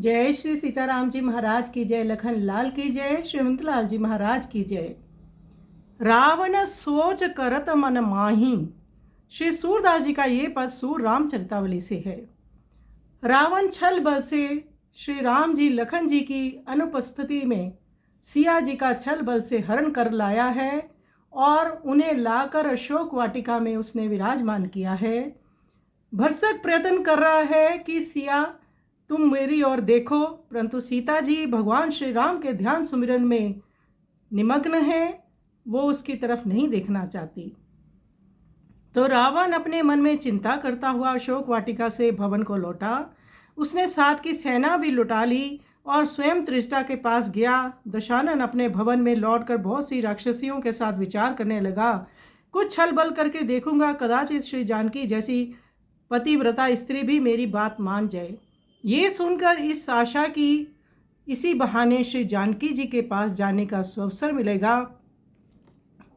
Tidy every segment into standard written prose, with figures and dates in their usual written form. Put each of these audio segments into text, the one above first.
जय श्री सीताराम जी महाराज की जय, लखन लाल की जय, श्रीमंत लाल जी महाराज की जय। रावण सोच करत मन माही। श्री सूरदास जी का ये पद सूर रामचरितावली से है। रावण छल बल से श्री राम जी लखन जी की अनुपस्थिति में सिया जी का छल बल से हरण कर लाया है और उन्हें लाकर अशोक वाटिका में उसने विराजमान किया है। भरसक प्रयत्न कर रहा है कि सिया तुम मेरी ओर देखो, परंतु सीता जी भगवान श्री राम के ध्यान सुमिरन में निमग्न है, वो उसकी तरफ नहीं देखना चाहती। तो रावण अपने मन में चिंता करता हुआ अशोक वाटिका से भवन को लौटा। उसने साथ की सेना भी लुटा ली और स्वयं त्रिष्टा के पास गया। दशानन अपने भवन में लौटकर बहुत सी राक्षसियों के साथ विचार करने लगा। कुछ छल बल करके देखूंगा, कदाचित श्री जानकी जैसी पतिव्रता स्त्री भी मेरी बात मान जाए। ये सुनकर इस आशा की इसी बहाने श्री जानकी जी के पास जाने का अवसर मिलेगा।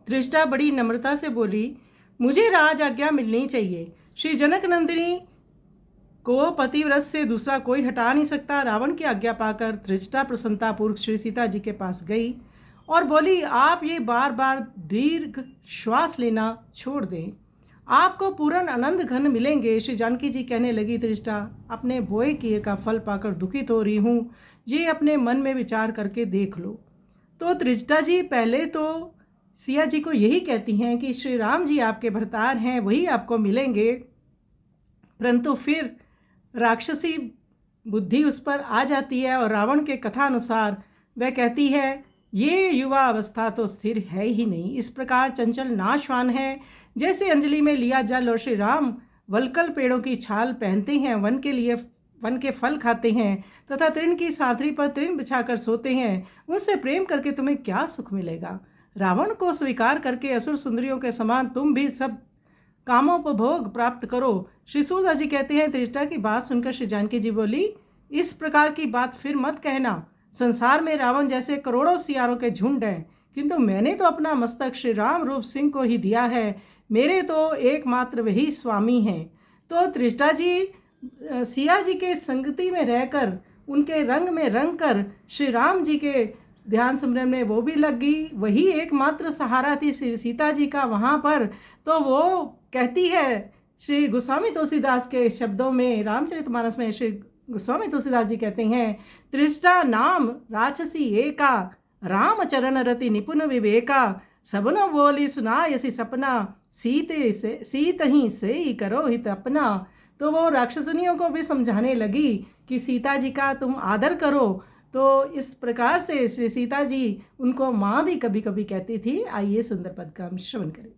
त्रिष्टा बड़ी नम्रता से बोली, मुझे राज आज्ञा मिलनी चाहिए। श्री जनक नंदिनी को पतिव्रत से दूसरा कोई हटा नहीं सकता। रावण की आज्ञा पाकर त्रिष्टा प्रसन्नतापूर्वक श्री सीता जी के पास गई और बोली, आप ये बार बार दीर्घ श्वास लेना छोड़ दें, आपको पूर्ण आनंद घन मिलेंगे। श्री जानकी जी कहने लगी, त्रिष्टा अपने बोए किए का फल पाकर दुखित हो रही हूँ, ये अपने मन में विचार करके देख लो। तो त्रिष्टा जी पहले तो सिया जी को यही कहती हैं कि श्री राम जी आपके भरतार हैं, वही आपको मिलेंगे। परंतु फिर राक्षसी बुद्धि उस पर आ जाती है और रावण के कथा अनुसार वह कहती है, ये युवा अवस्था तो स्थिर है ही नहीं, इस प्रकार चंचल नाशवान है। जैसे अंजलि में लिया जल और श्री राम वलकल पेड़ों की छाल पहनते हैं, वन के फल खाते हैं तथा तृण की साथरी पर तृण बिछाकर सोते हैं, उनसे प्रेम करके तुम्हें क्या सुख मिलेगा। रावण को स्वीकार करके असुर सुंदरियों के समान तुम भी सब कामोपभोग प्राप्त करो। श्री सूरदास जी कहते हैं, त्रिष्टा की बात सुनकर श्री जानकी जी बोली, इस प्रकार की बात फिर मत कहना। संसार में रावण जैसे करोड़ों सियारों के झुंड हैं, किंतु मैंने तो अपना मस्तक श्री राम रूप सिंह को ही दिया है, मेरे तो एकमात्र वही स्वामी हैं। तो त्रिष्टा जी सिया जी के संगति में रहकर उनके रंग में रंग कर श्री राम जी के ध्यान स्मरण में वो भी लग गई। वही एकमात्र सहारा थी श्री सीता जी का वहाँ पर। तो वो कहती है श्री गोस्वामी तुलसीदास के शब्दों में, रामचरितमानस में श्री गोस्वामी तुलसीदास जी कहते हैं, त्रिष्टा नाम राक्षसी एका, राम चरण रति निपुण विवेका, सबनो बोली सुनायसी सपना, सीत ही से करो हित अपना। तो वो राक्षसनियों को भी समझाने लगी कि सीता जी का तुम आदर करो। तो इस प्रकार से श्री सीता जी उनको माँ भी कभी कभी कहती थी। आइए सुंदर पद का हम श्रवण करें।